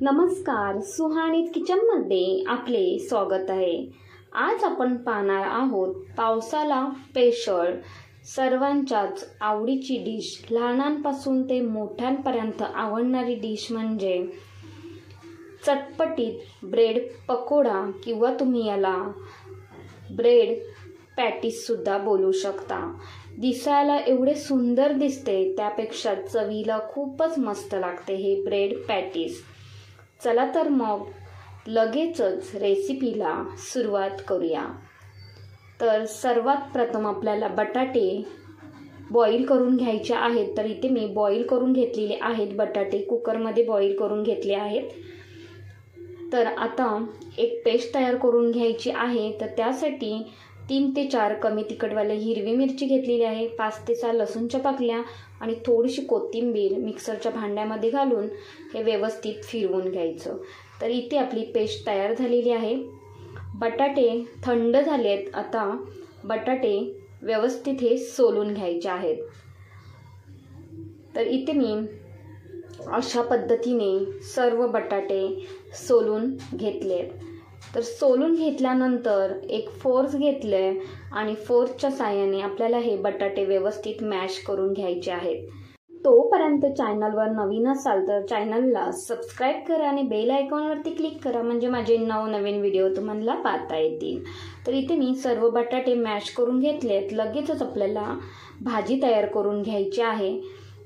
नमस्कार, सुहानीत किचनमध्ये आपले स्वागत आहे। आज आपण पाहणार आहोत पावसाला स्पेशल सर्वांच्याच आवडीची डिश, लहानांपासून ते मोठ्यांपर्यंत आवडणारी डिश म्हणजे चटपटीत ब्रेड पकोडा किंवा तुम्ही याला ब्रेड पॅटीस सुद्धा बोलू शकता। दिसायला एवढे सुंदर दिसते, त्यापेक्षा चवीला खूपच मस्त लागते हे ब्रेड पॅटीस। चला तर मग लगेचच रेसिपीला सुरुवात करूया। तर सर्वात प्रथम आपल्याला बटाटे बॉईल करून घ्यायचे आहेत। तर इथे मी बॉईल करून घेतलेले आहेत बटाटे, कुकरमध्ये बॉईल करून घेतले आहेत। तर आता एक पेस्ट तयार करून घ्यायची आहे। तर त्यासाठी 3 ते 4 कमी तिखटवाले हिरवी मिरची घेतलेली आहे, 5 ते 6 लसूणच्या पाकल्या आणि थोडीशी कोथिंबीर मिक्सरच्या भांड्यामध्ये घालून हे व्यवस्थित फिरवून घ्यायचं। तर इथे आपली पेस्ट तयार झालेली आहे। बटाटे थंड झालेत, आता बटाटे व्यवस्थित हे सोलून घ्यायचे आहेत। तर इथे मी अशा पद्धतीने सर्व बटाटे सोलून घेतलेत। तर सोलून घेतल्यानंतर एक फोर्क घेतले आणि फोर्कच्या साहाय्याने आपल्याला हे बटाटे व्यवस्थित मॅश करून घ्यायचे आहेत। तोपर्यंत चॅनलवर नवीन असाल तर चॅनलला सबस्क्राईब करा आणि बेल आयकॉनवरती क्लिक करा, म्हणजे माझे नवनवीन व्हिडिओ तुम्हाला पाहता येतील। तर इथे मी सर्व बटाटे मॅश करून घेतलेत। लगेचच आपल्याला भाजी तयार करून घ्यायची आहे।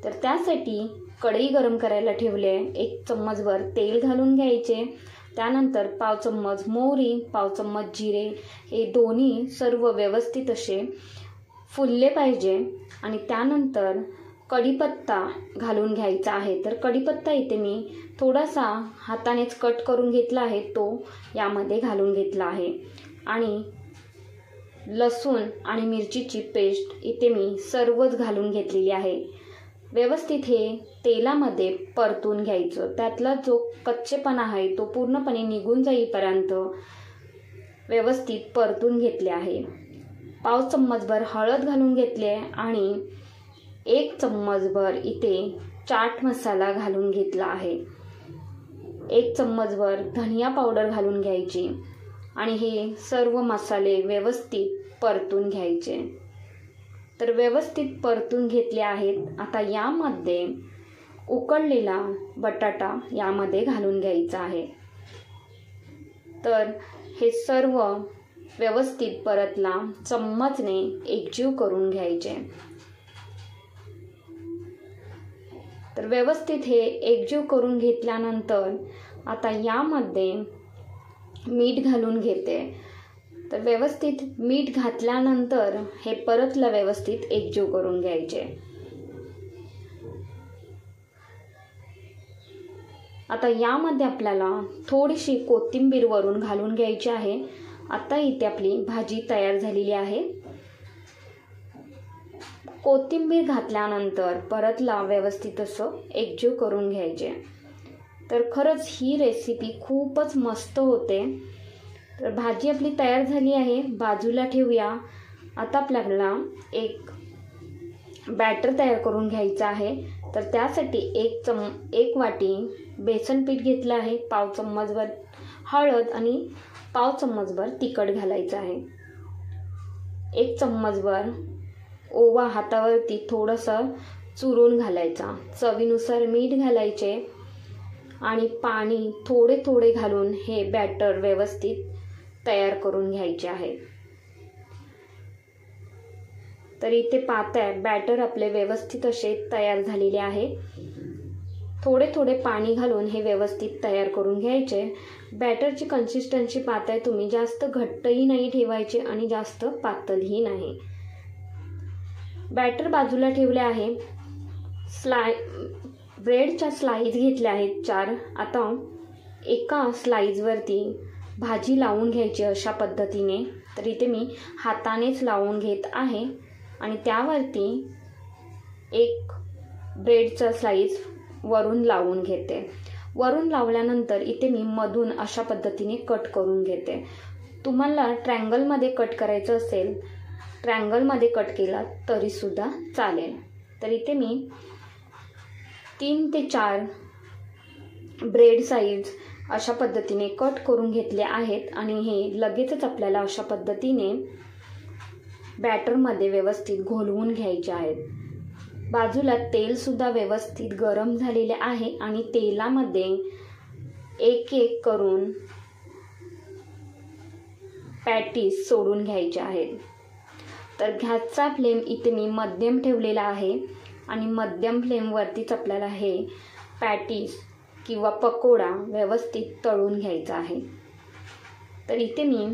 तर त्यासाठी कढई गरम करायला ठेवले, 1 चम्मचभर तेल घालून घ्यायचे। त्यानंतर 1/2 चम्मच मोहरी, 1/2 चम्मच जिरे, हे दोन्ही सर्व व्यवस्थित असे फुलले पाहिजे। आणि त्यानंतर कढीपत्ता घालून घ्यायचा आहे। तर कढीपत्ता इथे मी थोडासा हातानेच कट करून घेतला आहे, तो यामध्ये घालून घेतला आहे। आणि लसूण आणि मिरचीची पेस्ट इथे मी सर्वच घालून घेतलेली आहे। व्यवस्थित हे तेलामध्ये परतून घ्यायचं, त्यातला जो कच्चेपणा आहे तो पूर्णपणे निघून जाईपर्यंत व्यवस्थित परतून घेतले आहे। 1/2 चम्मचभर हळद घालून घेतले आणि 1 चम्मचभर इथे चाट मसाला घालून घेतला आहे। 1 चम्मचभर धनिया पावडर घालून घ्यायची आणि हे सर्व मसाले व्यवस्थित परतून घ्यायचे। तर व्यवस्थित परतून घेतले आहेत। आता यामध्ये उकळलेला बटाटा यामध्ये घालून घ्यायचा आहे। तर हे सर्व व्यवस्थित परतला चम्मचने एकजीव करून घ्यायचे। तर व्यवस्थित हे एकजीव करून घेतल्यानंतर आता यामध्ये मीठ घालून घेते। तर व्यवस्थित मीठ घातल्यानंतर हे परतला व्यवस्थित एकजीव करून घ्यायचे। आता यामध्ये आपल्याला थोडीशी कोथिंबीर वरून घालून घ्यायची आहे। आता इथे आपली भाजी तयार झालेली आहे। कोथिंबीर घातल्यानंतर परतला व्यवस्थित असं एकजीव करून घ्यायचे। तर खरंच ही रेसिपी खूपच मस्त होते। तर भाजी आपली तयार झाली आहे, बाजूला ठेवूया। आता आपल्याला एक बॅटर तयार करून घ्यायचं आहे। तर त्यासाठी 1 वाटी बेसन पीठ घेतलं आहे, 1/2 चम्मचभर हळद आणि 1/2 चम्मचभर तिखट घालायचं आहे। 1 चम्मचभर ओवा हातावरती थोडासा चुरून घालायचा, चवीनुसार मीठ घालायचे आणि पाणी थोडे थोडे घालून हे बॅटर व्यवस्थित तयार करून घ्यायचे आहे। तर इथे पाहताय बॅटर आपले व्यवस्थित असे तयार झालेले आहे। थोडे थोडे पाणी घालून हे व्यवस्थित तयार करून घ्यायचे। बॅटरची कन्सिस्टन्सी पाहताय तुम्ही, जास्त घट्टही नाही ठेवायचे आणि जास्त पातळही नाही। बॅटर बाजूला ठेवले आहे। ब्रेडच्या स्लाइस घेतल्या आहेत 4। आता एका स्लाइसवरती भाजी लावून घ्यायची अशा पद्धतीने। तर इथे मी हातानेच लावून घेत आहे आणि त्यावरती एक ब्रेडचा स्लाइस वरून लावून घेते। वरून लावल्यानंतर इथे मी मधून अशा पद्धतीने कट करून घेते। तुम्हाला ट्रायंगलमध्ये कट करायचं असेल, ट्रायंगलमध्ये कट केला तरीसुद्धा चालेल। तर इथे मी 3 ते 4 ब्रेड साईज अशा पद्धतीने कट करून घेतले आहेत आणि हे लगेचच आपल्याला अशा पद्धतीने बॅटरमध्ये व्यवस्थित घोलवून घ्यायचे आहेत. बाजूला तेलसुद्धा व्यवस्थित गरम झालेले आहे आणि तेलामध्ये एक एक करून पॅटीस सोडून घ्यायचे आहेत. तर गॅसचा फ्लेम इथे मी मध्यम ठेवलेला आहे आणि मध्यम फ्लेमवरतीच आपल्याला हे पॅटीस किंवा पकोडा व्यवस्थित तळून घ्यायचा आहे. तर इथे मी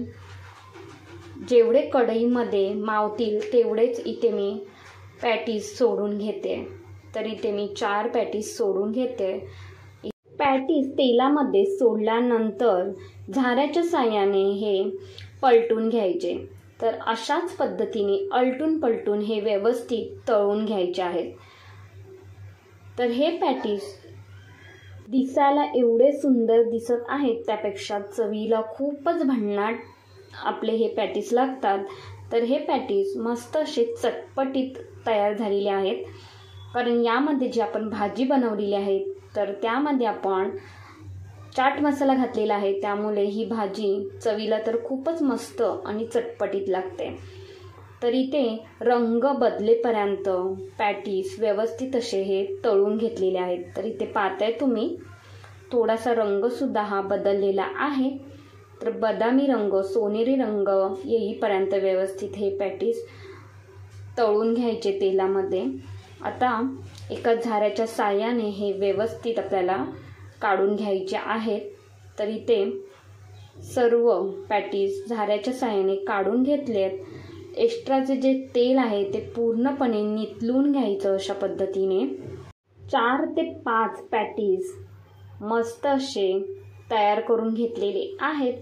जेवढे कढईमध्ये मावतील तेवढेच इथे मी पॅटीस सोडून घेते. तर इथे मी 4 पॅटीस सोडून घेते. पॅटीस तेलामध्ये सोडल्यानंतर झाऱ्याच्या साहाय्याने हे पलटून घ्यायचे. तर अशाच पद्धतीने आलटून पलटून हे व्यवस्थित तळून घ्यायचे आहेत. तर हे पॅटीस दिसायला एवढे सुंदर दिसत आहेत, त्यापेक्षा चवीला खूपच भन्नाट आपले हे पॅटीस लागतात. तर हे पॅटीस मस्त असे चटपटीत तयार झालेले आहेत, कारण यामध्ये जी आपण भाजी बनवलेली आहे तर त्यामध्ये आपण चाट मसाला घातलेला आहे, त्यामुळे ही भाजी चवीला तर खूपच मस्त आणि चटपटीत लागते. तर इथे रंग बदलेपर्यंत पॅटीस व्यवस्थित असे हे तळून घेतलेले आहेत. तर इथे पाहताय तुम्ही थोडासा रंगसुद्धा हा बदललेला आहे. तर बदामी रंग, सोनेरी रंग येईपर्यंत व्यवस्थित हे पॅटीस तळून घ्यायचे तेलामध्ये. आता एका झाऱ्याच्या साहाय्याने हे व्यवस्थित आपल्याला काढून घ्यायचे आहेत. तर इथे सर्व पॅटीस झाऱ्याच्या साहाय्याने काढून घेतलेत. एक्स्ट्राचे जे तेल आहे ते पूर्णपणे निथळून घ्यायचं अशा पद्धतीने. 4 ते 5 पॅटीस मस्त असे तयार करून घेतलेले आहेत.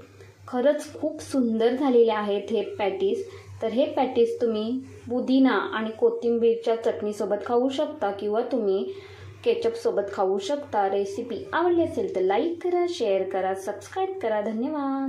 खरंच खूप सुंदर झालेले आहेत हे पॅटीस. तर हे पॅटीस तुम्ही पुदिना आणि कोथिंबीरच्या चटणीसोबत खाऊ शकता किंवा तुम्ही केचपसोबत खाऊ शकता. रेसिपी आवडली असेल तर लाईक करा, शेअर करा, सबस्क्राईब करा. धन्यवाद.